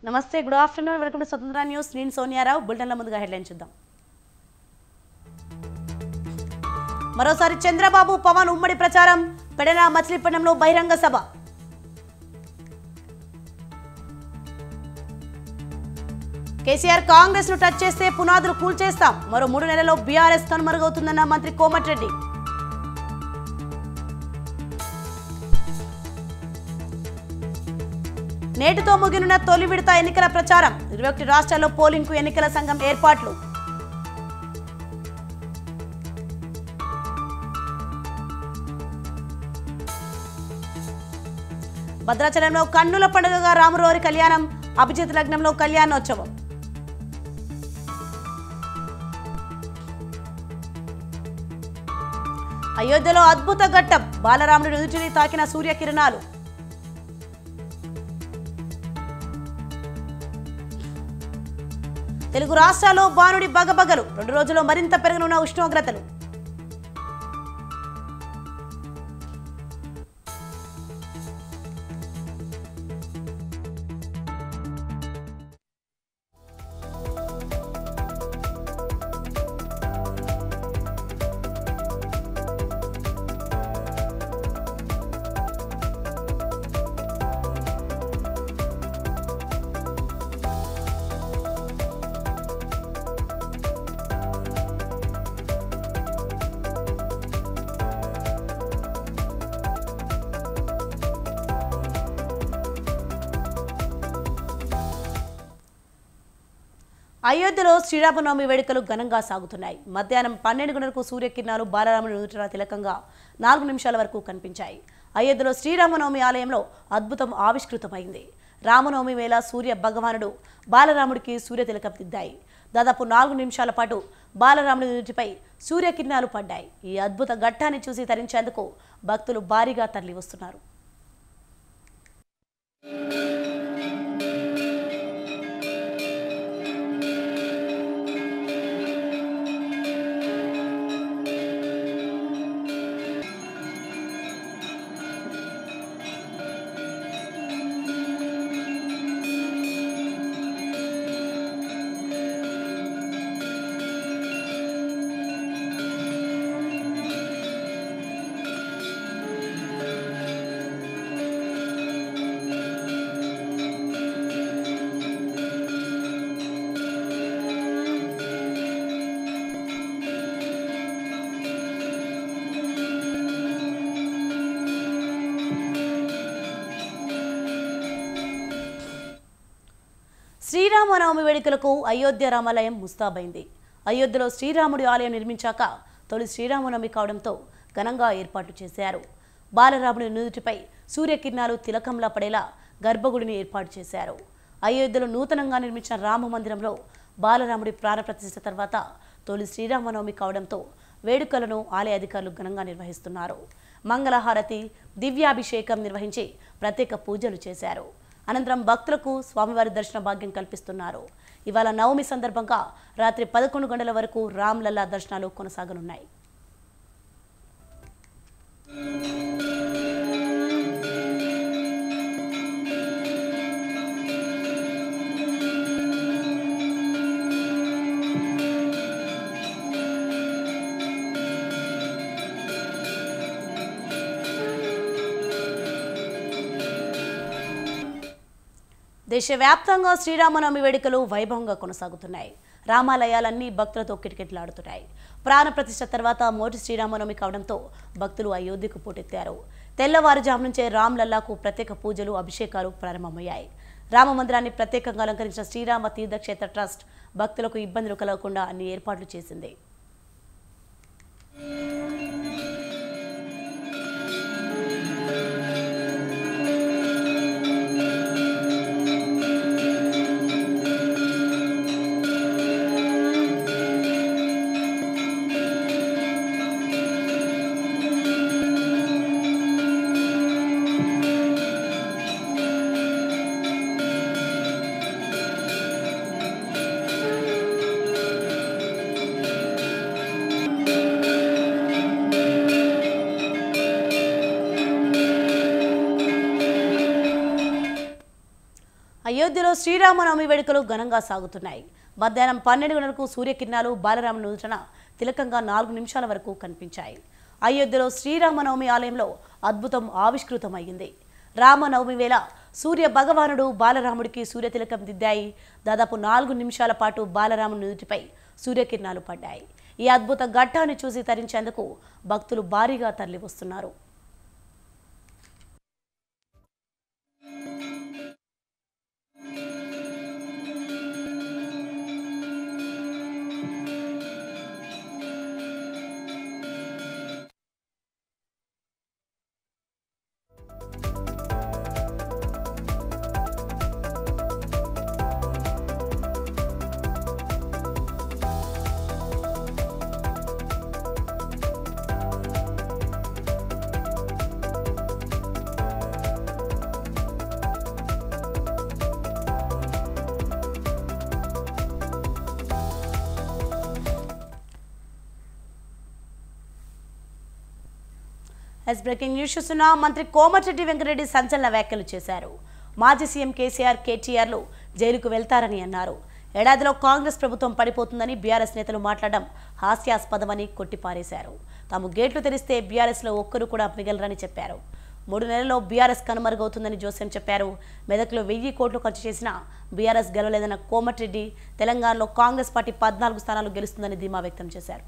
నమస్తే, good afternoon, welcome to స్వతంత్ర news. నేను సోనియారావు. బులెటిన్ల ముందుగా హెడ్లైన్ చూద్దాం. మరోసారి చంద్రబాబు పవన్ ఉమ్మడి ప్రచారం. పెడన మచిలీపట్నంలో బహిరంగ సభ. కేసీఆర్ కాంగ్రెస్ ను టచ్ చేస్తే పునాదులు కూల్చేస్తాం. మరో 3 నెలల్లో బీఆర్ఎస్ కనుమరుగవుతుందన్న మంత్రి కోమటిరెడ్డి. నేటితో ముగినున్న తొలి విడత ఎన్నికల ప్రచారం. 21 రాష్ట్రాల్లో పోలింగ్ కు ఎన్నికల సంఘం ఏర్పాట్లు. భద్రాచలంలో కన్నుల పండుగగా రాములవారి కళ్యాణం. అభిజిత్ లగ్నంలో కళ్యాణోత్సవం. అయోధ్యలో అద్భుత ఘట్టం. బాలరాముడి నుదుటిని తాకిన సూర్యకిరణాలు. తెలుగు రాష్ట్రాల్లో బాణుడి బగబగలు. 2 రోజుల్లో మరింత పెరగనున్న ఉష్ణోగ్రతలు. అయోధ్యలో శ్రీరామనవమి వేడుకలు ఘనంగా సాగుతున్నాయి. మధ్యాహ్నం 12 గంటలకు సూర్యకిరణాలు బాలరాముడి నుదుట తిలకంగా 4 నిమిషాల వరకు కనిపించాయి. అయోధ్యలో శ్రీరామనవమి ఆలయంలో అద్భుతం ఆవిష్కృతమైంది. రామనవమి వేళ సూర్య భగవానుడు బాలరాముడికి సూర్య తిలకం దిద్దాయి. దాదాపు 4 నిమిషాల పాటు బాలరాముడి నుదుటిపై సూర్యకిరణాలు పడ్డాయి. ఈ అద్భుత ఘట్టాన్ని చూసి తరించేందుకు భక్తులు భారీగా తరలి వస్తున్నారు. శ్రీరామనవమి వేడుకలకు అయోధ్య రామాలయం ముస్తాబైంది. అయోధ్యలో శ్రీరాముడి ఆలయం నిర్మించాక తొలి శ్రీరామనవమి కావడంతో ఘనంగా ఏర్పాటు చేశారు. బాలరాముడి నుదుటిపై సూర్యకిరణాలు తిలకంలా పడేలా గర్భగుడిని ఏర్పాటు చేశారు. అయోధ్యలో నూతనంగా నిర్మించిన రామ మందిరంలో బాలరాముడి ప్రాణప్రతిష్ఠ తర్వాత తొలి శ్రీరామనవమి కావడంతో వేడుకలను ఆలయ అధికారులు ఘనంగా నిర్వహిస్తున్నారు. మంగళహారతి, దివ్యాభిషేకం నిర్వహించి ప్రత్యేక పూజలు చేశారు. అనంతరం భక్తులకు స్వామివారి దర్శన భాగ్యం కల్పిస్తున్నారు. ఇవాళ నవమి సందర్భంగా రాత్రి 11 గంటల వరకు రామ్లల్లా దర్శనాలు కొనసాగనున్నాయి. దేశవ్యాప్తంగా శ్రీరామనవమి వేడుకలు వైభవంగా కొనసాగుతున్నాయి. రామాలయాలన్నీ భక్తులతో కిటకిటలాడుతున్నాయి. ప్రాణప్రతిష్ఠ తర్వాత మొదటి శ్రీరామనవమి కావడంతో భక్తులు అయోధ్యకు పోటెత్తారు. తెల్లవారుజాము నుంచే రామ్లల్లాకు ప్రత్యేక పూజలు, అభిషేకాలు ప్రారంభమయ్యాయి. రామ మందిరాన్ని ప్రత్యేకంగా అలంకరించిన శ్రీరామ తీర్థక్షేత్ర ట్రస్ట్ భక్తులకు ఇబ్బందులు కలగకుండా అన్ని ఏర్పాట్లు చేసింది. అయోధ్యలో శ్రీరామనవమి వేడుకలు ఘనంగా సాగుతున్నాయి. మధ్యాహ్నం 12 గంటలకు సూర్యకిరణాలు బాలరాముని నుదుటన తిలకంగా 4 నిమిషాల వరకు కనిపించాయి. అయోధ్యలో శ్రీరామనవమి ఆలయంలో అద్భుతం ఆవిష్కృతమైంది. రామనవమి వేళ సూర్య భగవానుడు బాలరాముడికి సూర్యతిలకం దిద్దాయి. దాదాపు 4 నిమిషాల పాటు బాలరాముని నుదుటిపై సూర్యకిరణాలు పడ్డాయి. ఈ అద్భుత ఘట్టాన్ని చూసి తరించేందుకు భక్తులు భారీగా తరలివస్తున్నారు. బ్రేకింగ్ న్యూస్ చూస్తున్నా. మంత్రి కోమటిరెడ్డి వెంకటరెడ్డి సంచలన వ్యాఖ్యలు చేశారు. మాజీ సీఎం కేసీఆర్, కేటీఆర్లు జైలుకు వెళ్తారని అన్నారు. ఏడాదిలో కాంగ్రెస్ ప్రభుత్వం పడిపోతుందని బీఆర్ఎస్ నేతలు మాట్లాడడం హాస్యాస్పదమని కొట్టిపారేశారు. తాము గేట్లు తెరిస్తే బీఆర్ఎస్లో ఒక్కరు కూడా మిగలరని చెప్పారు. 3 నెలల్లో బీఆర్ఎస్ కనుమరుగవుతుందని జోస్యం చెప్పారు. మెదక్లో 1000 కోట్లు ఖర్చు చేసినా బీఆర్ఎస్ గెలవలేదన్న కోమటిరెడ్డి తెలంగాణలో కాంగ్రెస్ పార్టీ 14 స్థానాలు గెలుస్తుందని ధీమా వ్యక్తం చేశారు.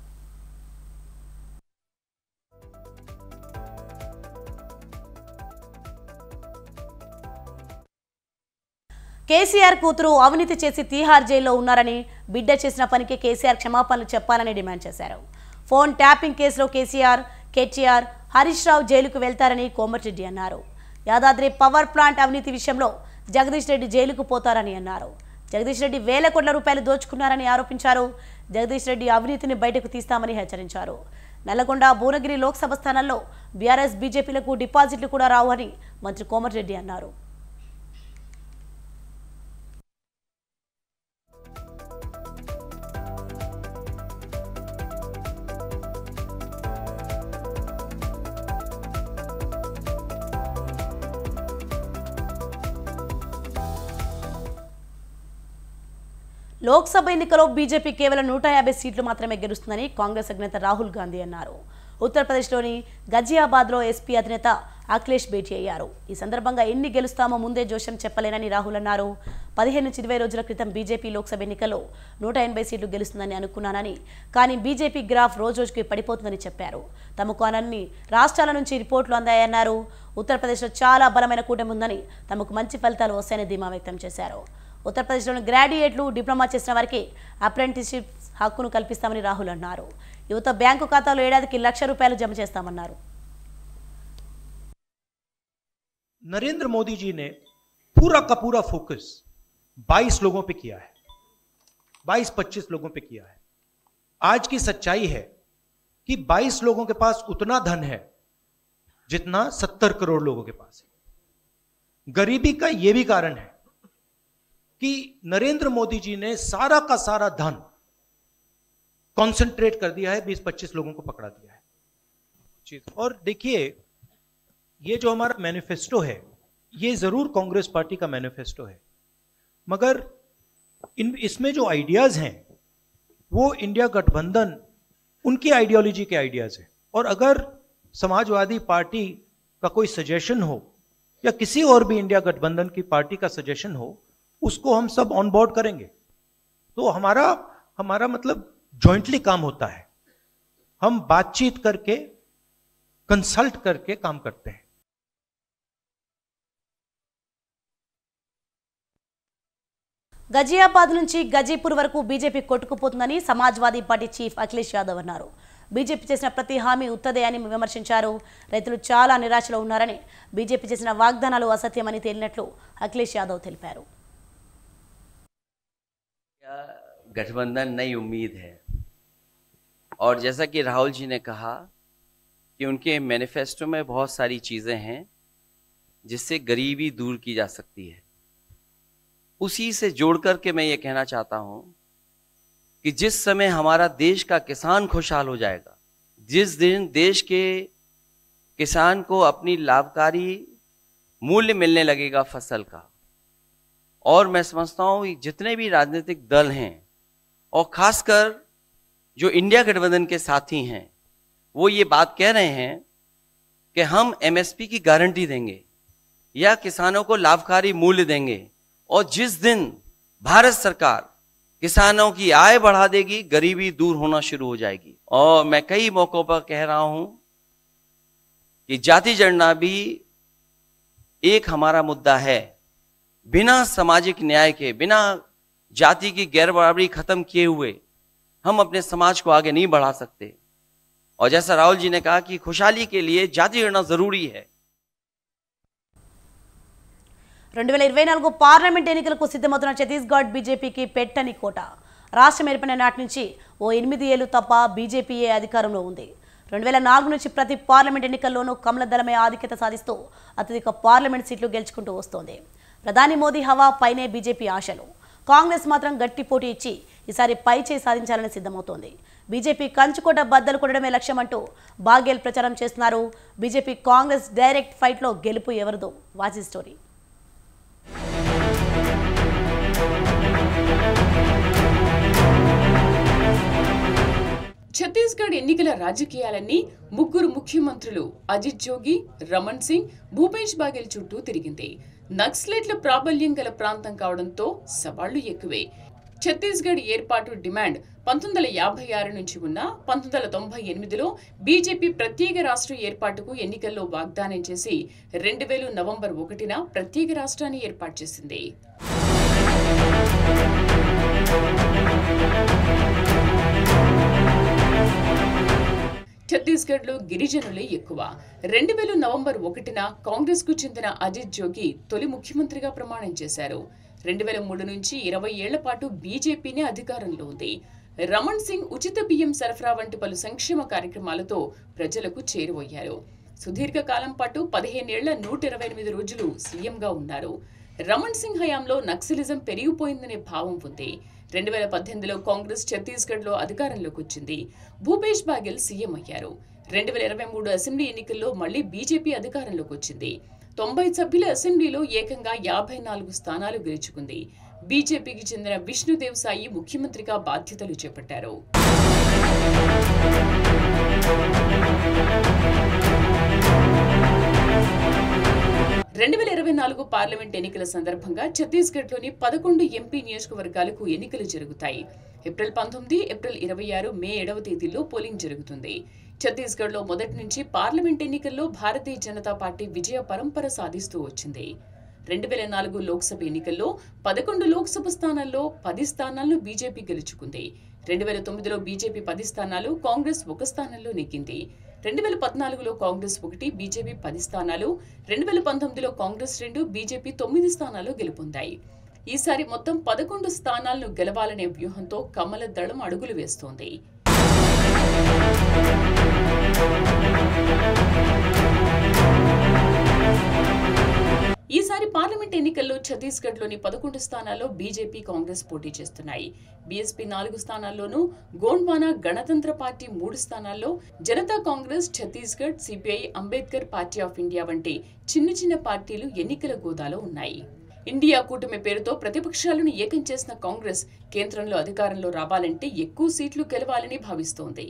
కేసీఆర్ కూతురు అవినీతి చేసి తీహార్ జైల్లో ఉన్నారని, బిడ్డ చేసిన పనికి కేసీఆర్ క్షమాపణలు చెప్పాలని డిమాండ్ చేశారు. ఫోన్ ట్యాపింగ్ కేసులో కేసీఆర్, కేటీఆర్, హరీష్ రావు జైలుకు వెళ్తారని కోమటిరెడ్డి అన్నారు. యాదాద్రి పవర్ ప్లాంట్ అవినీతి విషయంలో జగదీష్ రెడ్డి జైలుకు పోతారని అన్నారు. జగదీష్ రెడ్డి వేల కోట్ల రూపాయలు దోచుకున్నారని ఆరోపించారు. జగదీష్ రెడ్డి అవినీతిని బయటకు తీస్తామని హెచ్చరించారు. నల్లగొండ, భువనగిరి లోక్సభ స్థానాల్లో బీఆర్ఎస్, బీజేపీలకు డిపాజిట్లు కూడా రావు అని మంత్రి కోమటిరెడ్డి అన్నారు. లోక్సభ ఎన్నికలో బీజేపీ కేవలం 150 సీట్లు మాత్రమే గెలుస్తుందని కాంగ్రెస్ అధినేత రాహుల్ గాంధీ అన్నారు. ఉత్తరప్రదేశ్లోని గజియాబాద్లో ఎస్పీ అధినేత అఖిలేష్ భేటీ అయ్యారు. ఈ సందర్భంగా ఎన్ని గెలుస్తామో ముందే జోష్యం చెప్పలేనని రాహుల్ అన్నారు. 15 నుంచి 20 రోజుల క్రితం బీజేపీ లోక్సభ ఎన్నికల్లో 180 సీట్లు గెలుస్తుందని అనుకున్నానని, కానీ బీజేపీ గ్రాఫ్ రోజుకి పడిపోతుందని చెప్పారు. తమకు అన్ని రాష్ట్రాల నుంచి రిపోర్టులు అందాయన్నారు. ఉత్తరప్రదేశ్లో చాలా బలమైన కూటమి ఉందని, తమకు మంచి ఫలితాలు వస్తాయని ధీమా వ్యక్తం చేశారు. ఉత్తరప్రదేశ్లోని గ్రాడ్యుయేట్లు, డిప్లొమా చేసిన వారికి అప్రెంటిస్షిప్ హక్కును కల్పిస్తామని రాహుల్ అన్నారు. యువత బ్యాంకు ఖాతాలో ఏడాదికి ₹1,00,000 జమ చేస్తామన్నారు. नरेंद्र मोदी जी ने पूरा का पूरा फोकस 22 लोगों पे किया है, 22-25 लोगों पे किया है. आज की सच्चाई है कि 22 लोगों के पास उतना धन है जितना 70 करोड़ लोगों के पास है. गरीबी का यह भी कारण है कि नरेंद्र मोदी जी ने सारा का सारा धन कॉन्सेंट्रेट कर दिया है, 20-25 लोगों को पकड़ा दिया है. और देखिए, ये जो हमारा मैनिफेस्टो है, ये जरूर कांग्रेस पार्टी का मैनिफेस्टो है, मगर इसमें जो आइडियाज हैं वो इंडिया गठबंधन उनकी आइडियोलॉजी के आइडियाज हैं. और अगर समाजवादी पार्टी का कोई सजेशन हो या किसी और भी इंडिया गठबंधन की पार्टी का सजेशन हो, उसको हम सब ऑन बोर्ड करेंगे. तो हमारा मतलब जॉइंटली काम होता है. हम बातचीत करके, कंसल्ट करके काम करते हैं. గజియాబాద్ నుంచి గజీపూర్ వరకు బీజేపీ కొట్టుకుపోతుందని సమాజ్వాదీ పార్టీ చీఫ్ అఖిలేష్ యాదవ్ అన్నారు. బీజేపీ చేసిన ప్రతి హామీ ఉత్తదే అని విమర్శించారు. రైతులు చాలా నిరాశలో ఉన్నారని, బీజేపీ చేసిన వాగ్దానాలు అసత్యమని తేలినట్లు అఖిలేష్ యాదవ్ తెలిపారు. गठबंधन नई उम्मीद है, और जैसा कि राहुल जी ने कहा कि उनके मैनिफेस्टो में बहुत सारी चीज़ें हैं जिससे गरीबी दूर की जा सकती है. उसी से जोड़ कर के मैं ये कहना चाहता हूँ कि जिस समय हमारा देश का किसान खुशहाल हो जाएगा, जिस दिन देश के किसान को अपनी लाभकारी मूल्य मिलने लगेगा फसल का, और मैं समझता हूं जितने भी राजनीतिक दल हैं और खासकर जो इंडिया गठबंधन के साथी हैं वो ये बात कह रहे हैं कि हम एमएसपी की गारंटी देंगे या किसानों को लाभकारी मूल्य देंगे, और जिस दिन भारत सरकार किसानों की आय बढ़ा देगी गरीबी दूर होना शुरू हो जाएगी। और मैं कई मौकों पर कह रहा हूं कि जाति जनगणना भी एक हमारा मुद्दा है। बिना सामाजिक न्याय के, बिना जाति की गैर बराबरी खत्म किए हुए हम अपने समाज को आगे नहीं बढ़ा सकते। और जैसा राहुल जी ने कहा कि खुशहाली के लिए जाति गणना जरूरी है। 2024 పార్లమెంట్ ఎన్నికలకు సిద్ధమవుతున్న ఛత్తీస్గఢ్ బీజేపీకి పెట్టని కోట. రాష్ట్రం ఏర్పడిన నాటి నుంచి ఓ 8 ఏళ్లు తప్ప బీజేపీయే అధికారంలో ఉంది. 2004 నుంచి ప్రతి పార్లమెంట్ ఎన్నికల్లోనూ కమల దళమే ఆధిక్యత సాధిస్తూ అత్యధిక పార్లమెంట్ సీట్లు గెలుచుకుంటూ వస్తోంది. ప్రధాని మోదీ హవా పైనే బీజేపీ ఆశలు. కాంగ్రెస్ మాత్రం గట్టి పోటీ ఇచ్చి ఈసారి పై చేయి సాధించాలని సిద్ధమవుతోంది. బీజేపీ కంచుకోట బద్దలు కొట్టడమే లక్ష్యమంటూ బాగేల్ ప్రచారం చేస్తున్నారు. బీజేపీ కాంగ్రెస్ డైరెక్ట్ ఫైట్లో గెలుపు ఎవరిదో వాచ్ ది స్టోరీ. ఛత్తీస్గఢ్ ఎన్నికల రాజకీయాలన్నీ ముగ్గురు ముఖ్యమంత్రులు అజిత్ జోగి, రమణ్ సింగ్, భూపేష్ బాగెల్ చుట్టూ తిరిగింది. నక్సలైట్ల ప్రాబల్యం గల ప్రాంతం కావడంతో సవాళ్లు ఎక్కువే. ఛత్తీస్గఢ్ ఏర్పాటు డిమాండ్ 1956 నుంచి ఉన్న 1998లో బీజేపీ ప్రత్యేక రాష్ట్ర ఏర్పాటుకు ఎన్నికల్లో వాగ్దానం చేసి 2000 నవంబర్ 1న ప్రత్యేక రాష్ట్రాన్ని ఏర్పాటు చేసింది. ఛత్తీస్గఢ్ లో గిరిజనులే ఎక్కువ. 2000 నవంబర్ 1న కాంగ్రెస్ కు చెందిన అజిత్ జోగి తొలి ముఖ్యమంత్రిగా ప్రమాణం చేశారు. 2003 నుంచి 20 ఏళ్ల పాటు బీజేపీనే అధికారంలో ఉంది. రమణ్ సింగ్ ఉచిత బియ్యం సరఫరా వంటి పలు సంక్షేమ కార్యక్రమాలతో ప్రజలకు చేరువయ్యారు. సుదీర్ఘ కాలం పాటు 15 ఏళ్ల 128 రోజులు సీఎంగా ఉన్నారు. రమణ్ సింగ్ హయాంలో నక్సలిజం పెరిగిపోయిందనే భావం ఉంది. 2018లో కాంగ్రెస్ ఛత్తీస్గఢ్ లో అధికారంలోకి వచ్చింది. భూపేష్ బాగెల్ సీఎం అయ్యారు. 2023 అసెంబ్లీ ఎన్నికల్లో మళ్లీ బీజేపీ అధికారంలోకి వచ్చింది. 90 సభ్యుల అసెంబ్లీలో ఏకంగా 54 స్థానాలు గెలుచుకుంది. బీజేపీకి చెందిన విష్ణుదేవ్ సాయి ముఖ్యమంత్రిగా బాధ్యతలు చేపట్టారు. 2024 పార్లమెంట్ ఎన్నికల సందర్భంగా ఛత్తీస్గఢ్లోని 11 ఎంపీ నియోజకవర్గాలకు ఎన్నికలు జరుగుతాయి. ఏప్రిల్ 19, ఏప్రిల్ 26, మే 7వ తేదీల్లో పోలింగ్ జరుగుతుంది. ఛత్తీస్గఢ్లో మొదటి నుంచి పార్లమెంట్ ఎన్నికల్లో భారతీయ జనతా పార్టీ విజయ పరంపర సాధిస్తూ వచ్చింది. 2004 లోక్సభ ఎన్నికల్లో 11 లోక్సభ స్థానాల్లో 10 స్థానాలను బీజేపీ గెలుచుకుంది. 2009లో బీజేపీ 10 స్థానాలు, కాంగ్రెస్ 1 స్థానంలో నెగ్గింది. 2014లో కాంగ్రెస్ 1, బీజేపీ 10 స్థానాలు, 2019లో కాంగ్రెస్ 2, బీజేపీ 9 స్థానాలు గెలుపొందాయి. ఈసారి మొత్తం 11 స్థానాలను గెలవాలనే వ్యూహంతో కమల దళం అడుగులు వేస్తోంది. ఈసారి పార్లమెంట్ ఎన్నికల్లో ఛత్తీస్గఢ్లోని 11 స్థానాల్లో బీజేపీ, కాంగ్రెస్ పోటీ చేస్తున్నాయి. బీఎస్పీ 4 స్థానాల్లోనూ, గోండ్వానా గణతంత్ర పార్టీ 3 స్థానాల్లో, Janata Congress, Chhattisgarh, CPI, Ambedkar party of India వంటి చిన్న పార్టీలు ఎన్నికల గోదాలో ఉన్నాయి. ఇండియా కూటమి పేరుతో ప్రతిపక్షాలను ఏకం చేసిన కాంగ్రెస్ కేంద్రంలో అధికారంలో రావాలంటే ఎక్కువ సీట్లు గెలవాలని భావిస్తోంది.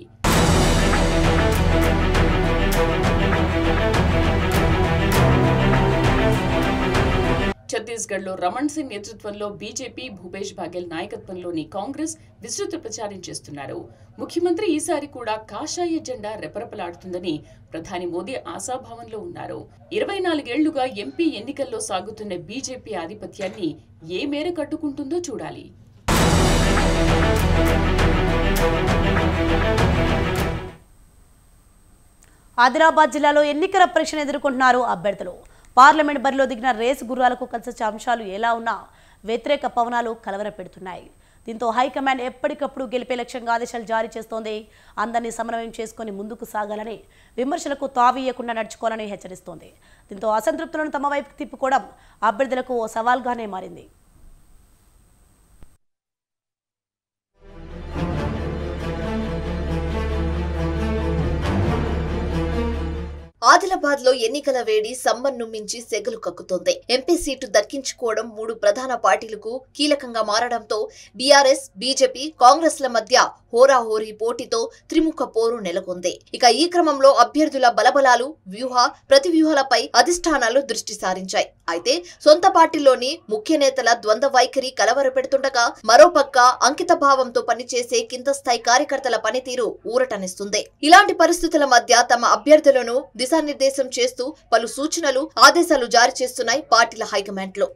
ఛత్తీస్గఢ్లో రమణ్ సింగ్ నేతృత్వంలో బీజేపీ, భూపేష్ బాగెల్ నాయకత్వంలోని కాంగ్రెస్ విస్తృత ప్రచారం చేస్తున్నారు. ముఖ్యమంత్రి ఈసారి కూడా కాషాయ జెండా రెపరెపలాడుతుందని ప్రధాని మోదీ ఆశాభావంలో ఉన్నారు. 24 ఏళ్లుగా ఎంపీ ఎన్నికల్లో సాగుతున్న బీజేపీ ఆధిపత్యాన్ని ఏ మేర కట్టుకుంటుందో చూడాలి. ఆదిలాబాద్ జిల్లాలో ఎన్నికల పరీక్షను ఎదుర్కొంటున్నారు అభ్యర్థులు. పార్లమెంట్ బరిలో దిగిన రేసు గుర్రాలకు కలిసే అంశాలు ఎలా ఉన్నా వ్యతిరేక పవనాలు కలవరపెడుతున్నాయి. దీంతో హైకమాండ్ ఎప్పటికప్పుడు గెలిపే లక్ష్యంగా ఆదేశాలు జారీ చేస్తోంది. అందరినీ సమన్వయం చేసుకుని ముందుకు సాగాలని, విమర్శలకు తావీయకుండా నడుచుకోవాలని హెచ్చరిస్తోంది. దీంతో అసంతృప్తులను తమ వైపు తిప్పుకోవడం అభ్యర్థులకు ఓ సవాల్గానే మారింది. ఆదిలాబాద్ లో ఎన్నికల వేడి సమ్మర్ను మించి సెగలు కక్కుతోంది. ఎంపీ సీటు దక్కించుకోవడం 3 ప్రధాన పార్టీలకు కీలకంగా మారడంతో బీఆర్ఎస్, బీజేపీ, కాంగ్రెస్ ల మధ్య హోరాహోరీ పోటీతో త్రిముఖ పోరు నెలకొంది. ఇక ఈ క్రమంలో అభ్యర్థుల బలబలాలు, ప్రతివ్యూహాలపై అధిష్టానాలు దృష్టి సారించాయి. అయితే సొంత పార్టీలోని ముఖ్య నేతల ద్వంద్వ వైఖరి కలవరపెడుతుండగా మరోపక్క అంకిత భావంతో పనిచేసే కింద స్థాయి కార్యకర్తల పనితీరు ఊరటనిస్తుంది. ఇలాంటి పరిస్థితుల మధ్య తమ అభ్యర్థులను దిశానిర్దేశం చేస్తూ పలు సూచనలు, ఆదేశాలు జారీ చేస్తున్నాయి పార్టీల హైకమాండ్లు.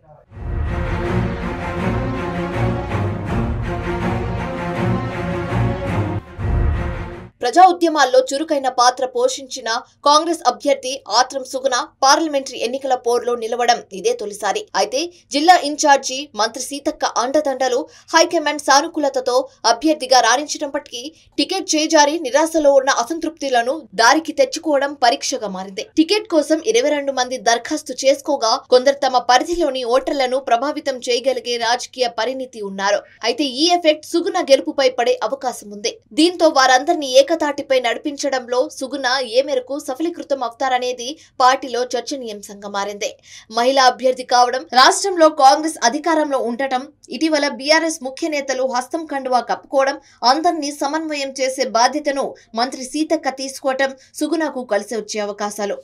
ప్రజా ఉద్యమాల్లో చురుకైన పాత్ర పోషించిన కాంగ్రెస్ అభ్యర్థి ఆత్రం సుగుణ పార్లమెంటరీ ఎన్నికల పోరులో నిలవడం ఇదే తొలిసారి. అయితే జిల్లా ఇన్ఛార్జి మంత్రి సీతక్క అండదండలు, హైకమాండ్ సానుకూలతతో అభ్యర్థిగా రాణించినప్పటికీ టికెట్ చేజారి నిరాశలో ఉన్న అసంతృప్తులను దారికి తెచ్చుకోవడం పరీక్షగా మారింది. టికెట్ కోసం 22 మంది దరఖాస్తు చేసుకోగా కొందరు తమ పరిధిలోని ఓటర్లను ప్రభావితం చేయగలిగే రాజకీయ పరిణితి ఉన్నారు. అయితే ఈ ఎఫెక్ట్ సుగుణ గెలుపుపై పడే అవకాశం ఉంది. దీంతో వారందరినీ ఏకతాటిపై నడిపించడంలో సుగుణ ఏ మేరకు సఫలీకృతం అవుతారనేది పార్టీలో చర్చనీయాంశంగా మారింది. మహిళా అభ్యర్థి కావడం, రాష్ట్రంలో కాంగ్రెస్ అధికారంలో ఉండటం, ఇటీవల బీఆర్ఎస్ ముఖ్య నేతలు హస్తం కండువా కప్పుకోవడం, అందరినీ సమన్వయం చేసే బాధ్యతను మంత్రి సీతక్క తీసుకోవటం సుగుణకు కలిసి వచ్చే అవకాశాలు.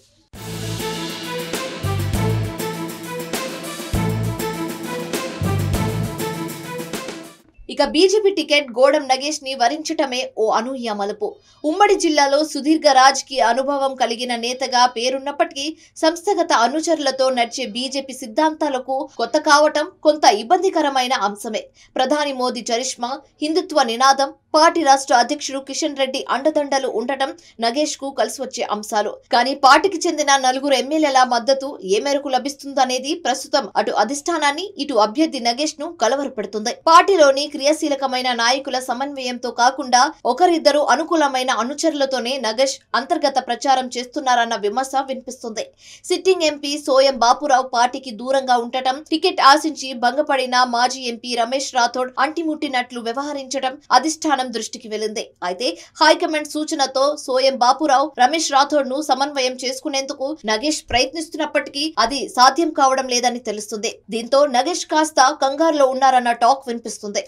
ఇక బీజేపీ టికెట్ గోడం నగేష్ ని వరించటమే ఓ అనూహ్య మలుపు. ఉమ్మడి జిల్లాలో సుదీర్ఘ రాజకీయ అనుభవం కలిగిన నేతగా పేరున్నప్పటికీ సంస్థాగత అనుచరులతో నడిచే బీజేపీ సిద్ధాంతాలకు కొత్త కావటం కొంత ఇబ్బందికరమైన అంశమే. ప్రధాని మోదీ చరిష్మా, హిందుత్వ నినాదం, పార్టీ రాష్ట్ర అధ్యక్షుడు కిషన్ రెడ్డి అండదండలు ఉండటం నగేష్ కు కలిసి వచ్చే అంశాలు. కానీ పార్టీకి చెందిన 4 ఎమ్మెల్యేల మద్దతు ఏ మేరకు లభిస్తుందనేది ప్రస్తుతం అటు అధిష్టానాన్ని, ఇటు అభ్యర్థి నగేష్ ను కలవరపెడుతుంది. పార్టీలోని క్రియాశీలకమైన నాయకుల సమన్వయంతో కాకుండా ఒకరిద్దరు అనుకూలమైన అనుచరులతోనే నగేష్ అంతర్గత ప్రచారం చేస్తున్నారన్న విమర్శ వినిపిస్తుంది. సిట్టింగ్ ఎంపీ సోయం బాపురావు పార్టీకి దూరంగా ఉండటం, టికెట్ ఆశించి భంగపడిన మాజీ ఎంపీ రమేష్ రాథోడ్ అంటిముట్టినట్లు వ్యవహరించడం అధిష్టానం దృష్టికి వెళ్లింది. అయితే హైకమాండ్ సూచనతో సోయం బాపురావు, రమేష్ రాథోడ్ ను సమన్వయం చేసుకునేందుకు నగేష్ ప్రయత్నిస్తున్నప్పటికీ అది సాధ్యం కావడం లేదని తెలుస్తుంది. దీంతో నగేష్ కాస్త కంగారులో ఉన్నారన్న టాక్ వినిపిస్తుంది.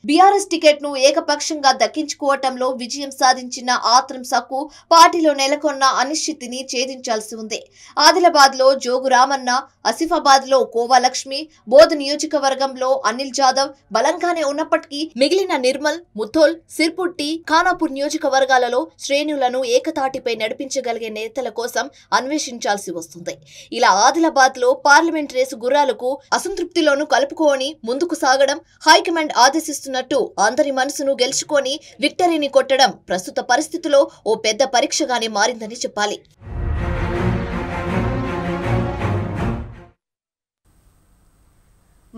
బీఆర్ఎస్ టికెట్ ను ఏకపక్షంగా దక్కించుకోవటంలో విజయం సాధించిన ఆత్రం సక్కు పార్టీలో నెలకొన్న అనిశ్చితిని ఛేదించాల్సి ఉంది. ఆదిలాబాద్ లో జోగు రామన్న, ఆసిఫాబాద్ లో కోవా లక్ష్మి, బోధ్ నియోజకవర్గంలో అనిల్ జాదవ్ బలంగానే ఉన్నప్పటికీ మిగిలిన నిర్మల్, ముథోల్, సిర్పుట్టి, ఖానాపూర్ నియోజకవర్గాలలో శ్రేణులను ఏకతాటిపై నడిపించగలిగే నేతల కోసం అన్వేషించాల్సి వస్తుంది. ఇలా ఆదిలాబాద్ లో పార్లమెంట్ రేసు గుర్రాలకు అసంతృప్తిలోనూ కలుపుకొని ముందుకు సాగడం, హైకమాండ్ ఆదేశిస్తున్న అందరి మనసును గెలుచుకొని విక్టరీని కొట్టడం ప్రస్తుత పరిస్థితిలో ఓ పెద్ద పరీక్షగానే మారిందని చెప్పాలి.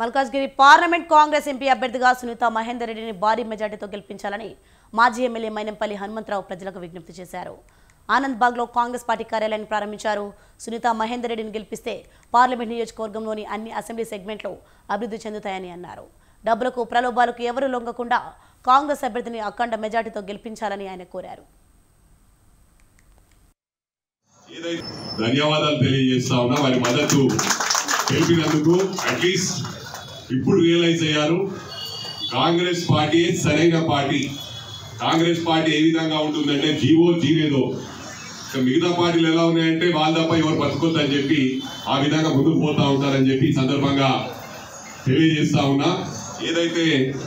మల్కాజ్గిరి పార్లమెంట్ కాంగ్రెస్ ఎంపీ అభ్యర్థిగా సునీత మహేందర్ రెడ్డిని భారీ మెజార్టీతో గెలిపించాలని మాజీ ఎమ్మెల్యే మైనంపల్లి హనుమంతరావు ప్రజలకు విజ్ఞప్తి చేశారు. ఆనంద్బాగ్లో కాంగ్రెస్ పార్టీ కార్యాలయాన్ని ప్రారంభించారు. సునీత మహేందర్ రెడ్డిని గెలిపిస్తే పార్లమెంట్ నియోజకవర్గంలోని అన్ని అసెంబ్లీ సెగ్మెంట్లు అభివృద్ధి చెందుతాయని అన్నారు. డబ్బులకు, ప్రలోభాలకు ఎవరు లొంగకుండా కాంగ్రెస్ అభ్యర్థిని అఖండ మెజార్టీతో గెలిపించాలని ఆయన కోరారు. ధన్యవాదాలు తెలియజేస్తా ఉన్నా. వారి మద్దతు తెలిపినందుకు. అట్లీస్ట్ ఇప్పుడు రియలైజ్ అయ్యారు కాంగ్రెస్ పార్టీ సరైన పార్టీ. కాంగ్రెస్ పార్టీ ఏ విధంగా ఉంటుందంటే జీనేదో మిగతా పార్టీలు ఎలా ఉన్నాయంటే వాళ్ళ తప్ప ఎవరు బతుకొద్దని చెప్పి ఆ విధంగా ముందుకు పోతా ఉంటారని చెప్పి సందర్భంగా తెలియజేస్తా ఉన్నా. ఏదైతే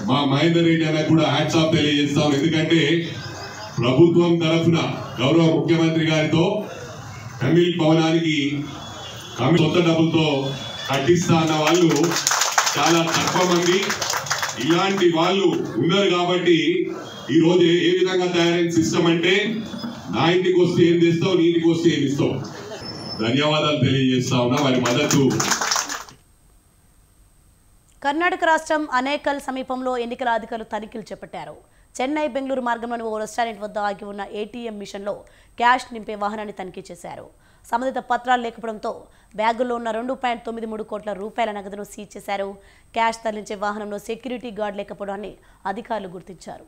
మా మహేందర్ రెడ్డి అన్న కూడా హ్యాట్స్ ఆఫ్ తెలియజేస్తా ఉన్నా. ఎందుకంటే ప్రభుత్వం తరఫున గౌరవ ముఖ్యమంత్రి గారితో తమిళ్ భవనానికి సొంత డబ్బులతో కట్టిస్తా అన్న వాళ్ళు చాలా తక్కువ మంది. ఇలాంటి వాళ్ళు ఉన్నారు కాబట్టి ఈ రోజు ఏ విధంగా తయారైన సిస్టమ్ అంటే నా ఇంటికి వస్తే ఏం చేస్తావు, నీ ఇంటికి వస్తే ఏమి ఇస్తావు. ధన్యవాదాలు తెలియజేస్తా ఉన్నా. వారి మద్దతు. కర్ణాటక రాష్ట్రం అనేకల్ సమీపంలో ఎన్నికల అధికారులు తనిఖీలు చేపట్టారు. చెన్నై, బెంగళూరు మార్గంలోని ఓ రెస్టారెంట్ వద్ద ఆగి ఉన్న ఏటీఎం మిషన్లో క్యాష్ నింపే వాహనాన్ని తనిఖీ చేశారు. సంబంధిత పత్రాలు లేకపోవడంతో బ్యాగుల్లో ఉన్న 2.93 కోట్ల రూపాయల నగదును సీజ్ చేశారు. క్యాష్ తరలించే వాహనంలో సెక్యూరిటీ గార్డ్ లేకపోవడాన్ని అధికారులు గుర్తించారు.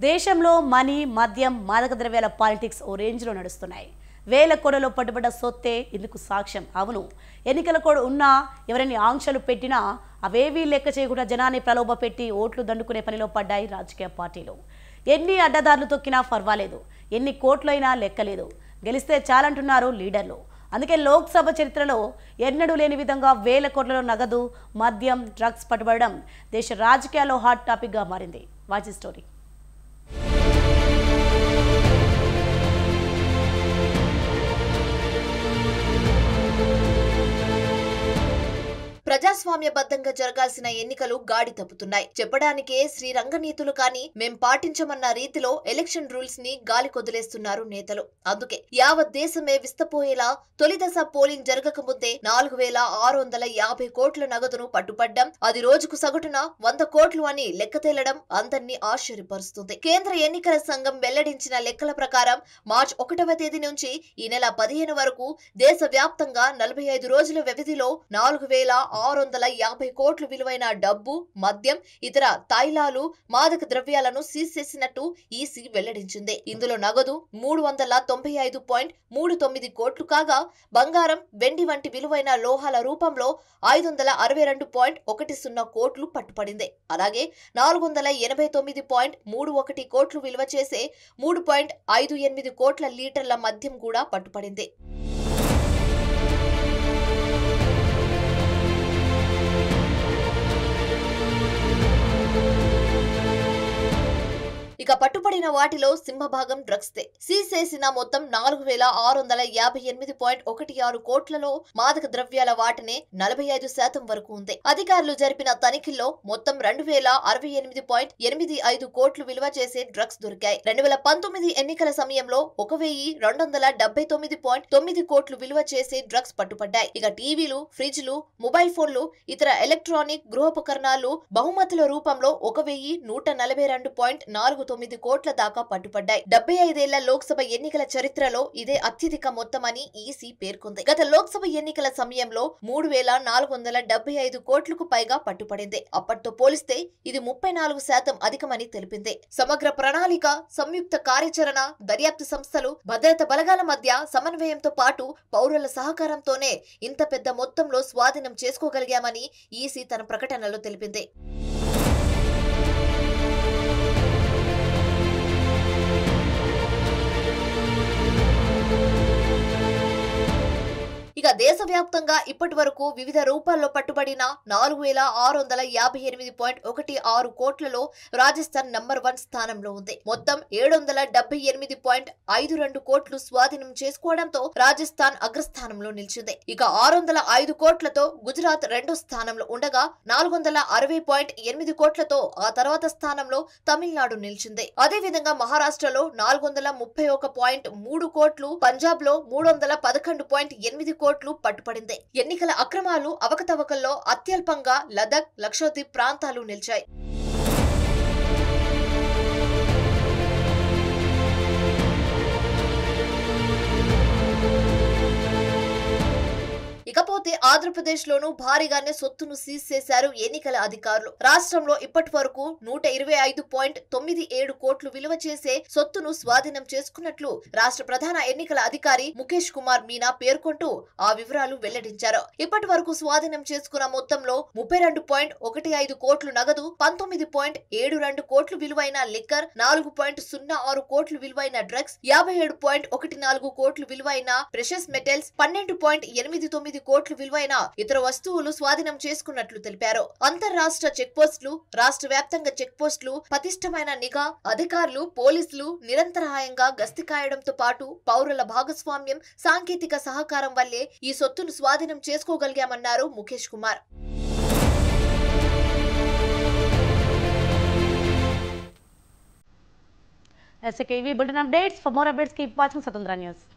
దేశంలో మనీ, మద్యం, మాదక ద్రవ్యాల పాలిటిక్స్ ఓ రేంజ్లో నడుస్తున్నాయి. వేల కోట్లలో పట్టుబడ్డ సొత్తే ఇందుకు సాక్ష్యం. అవును, ఎన్నికల కోడ్ ఉన్నా ఎవరైనా ఆంక్షలు పెట్టినా అవేవీ లెక్క చేయకుండా జనాన్ని ప్రలోభ పెట్టి ఓట్లు దండుకునే పనిలో పడ్డాయి రాజకీయ పార్టీలు. ఎన్ని అడ్డదారులు తొక్కినా పర్వాలేదు, ఎన్ని కోట్లైనా లెక్కలేదు, గెలిస్తే చాలంటున్నారు లీడర్లు. అందుకే లోక్సభ చరిత్రలో ఎన్నడూ లేని విధంగా వేల కోట్లలో నగదు, మద్యం, డ్రగ్స్ పట్టుబడడం దేశ రాజకీయాల్లో హాట్ టాపిక్గా మారింది. Watch story. ప్రజాస్వామ్యబద్ధంగా జరగాల్సిన ఎన్నికలు గాడి తప్పుతున్నాయి. చెప్పడానికే శ్రీరంగనీతులు కానీ మేం పాటించమన్న రీతిలో ఎలక్షన్ రూల్స్ ని గాలి కొదిలేస్తున్నారు నేతలు. అందుకే యావత్ దేశమే విస్తపోయేలా తొలి దశ పోలింగ్ జరగక ముందే 4,650 కోట్ల నగదును పట్టుపడ్డం, అది రోజుకు సగటున 100 కోట్లు అని లెక్క తేలడం అందరినీ ఆశ్చర్యపరుస్తుంది. కేంద్ర ఎన్నికల సంఘం వెల్లడించిన లెక్కల ప్రకారం మార్చి 1వ తేదీ నుంచి ఈ నెల 15 వరకు దేశవ్యాప్తంగా 45 రోజుల వ్యవధిలో 4,650 కోట్ల విలువైన డబ్బు, మద్యం, ఇతర తైలాలు, మాదక ద్రవ్యాలను సీజ్ చేసినట్టు ఈసీ వెల్లడించింది. ఇందులో నగదు 395.39 కోట్లు కాగా బంగారం, వెండి వంటి విలువైన లోహాల రూపంలో 562.10 కోట్లు పట్టుపడింది. అలాగే 489.31 కోట్లు విలువ చేసే 3.58 కోట్ల లీటర్ల మద్యం కూడా పట్టుపడింది. ఇక పట్టుపడిన వాటిలో సింహభాగం డ్రగ్స్. సీజ్ చేసిన మొత్తం 4,658.16 కోట్లలో మాదక ద్రవ్యాల వాటనే 45% వరకు ఉంది. అధికారులు జరిపిన తనిఖీల్లో మొత్తం 2,068.85 కోట్లు విలువ చేసే డ్రగ్స్ దొరికాయి. 2019 ఎన్నికల సమయంలో 1,279.9 కోట్లు విలువ చేసే డ్రగ్స్ పట్టుపడ్డాయి. ఇక టీవీలు, ఫ్రిడ్జ్లు, మొబైల్ ఫోన్లు, ఇతర ఎలక్ట్రానిక్ గృహోపకరణాలు బహుమతుల రూపంలో 1,142.49 కోట్ల దాకా పట్టుపడ్డాయి. 75 ఏళ్ల లోక్సభ ఎన్నికల చరిత్రలో ఇదే అత్యధిక మొత్తమని ఈసీ పేర్కొంది. గత లోక్సభ ఎన్నికల సమయంలో 3,475 కోట్లకు పైగా పట్టుపడింది. అప్పటితో పోలిస్తే ఇది 34% అధికమని తెలిపింది. సమగ్ర ప్రణాళిక, సంయుక్త కార్యాచరణ, దర్యాప్తు సంస్థలు, భద్రతా బలగాల మధ్య సమన్వయంతో పాటు పౌరుల సహకారంతోనే ఇంత పెద్ద మొత్తంలో స్వాధీనం చేసుకోగలిగామని ఈసీ తన ప్రకటనలో తెలిపింది. ఇక దేశవ్యాప్తంగా ఇప్పటి వరకు వివిధ రూపాల్లో పట్టుబడిన 4,658.16 కోట్లలో రాజస్థాన్ నంబర్ 1 స్థానంలో ఉంది. మొత్తం 778.52 కోట్లు స్వాధీనం చేసుకోవడంతో రాజస్థాన్ అగ్రస్థానంలో నిలిచింది. ఇక 605 కోట్లతో గుజరాత్ రెండో స్థానంలో ఉండగా 460.8 కోట్లతో ఆ తర్వాత స్థానంలో తమిళనాడు నిలిచింది. అదేవిధంగా మహారాష్ట్రలో 431.3 కోట్లు, పంజాబ్ లో 311.8 కోట్లు పట్టుపడింది. ఎన్నికల అక్రమాలు, అవకతవకల్లో అత్యల్పంగా లదక్, లక్షద్వీప్ ప్రాంతాలు నిలిచాయి. ఇకపోతే ఆంధ్రప్రదేశ్ లోనూ భారీగానే సొత్తును సీజ్ చేశారు ఎన్నికల అధికారులు. రాష్ట్రంలో ఇప్పటి వరకు 125.97 కోట్లు విలువ చేసే సొత్తును స్వాధీనం చేసుకున్నట్లు రాష్ట్ర ప్రధాన ఎన్నికల అధికారి ముఖేష్ కుమార్ మీనా పేర్కొంటూ ఆ వివరాలు వెల్లడించారు. ఇప్పటి వరకు స్వాధీనం చేసుకున్న మొత్తంలో 32.15 కోట్లు నగదు, 19.72 కోట్లు విలువైన లిక్కర్, 4.06 కోట్లు విలువైన డ్రగ్స్, 57.14 కోట్లు విలువైన ప్రెషస్ మెటల్స్, 12.89 కోట్లు విలువైన ఇతర వస్తువులు స్వాధీనం చేసుకున్నట్లు తెలిపారు. అంతర్రాష్ట్ర చెక్ పోస్టులు, రాష్ట్ర వ్యాప్తంగా చెక్ పోస్టులు, పటిష్టమైన నిఘా, అధికారులు, పోలీసులు నిరంతరాయంగా గస్తీ కాయడంతో పాటు పౌరుల భాగస్వామ్యం, సాంకేతిక సహకారం వల్లే ఈ సొత్తును స్వాధీనం చేసుకోగలిగామన్నారు ముఖేష్ కుమార్. ऐसे के bulletin updates for more updates keep watching स्वतंत्र न्यूज़.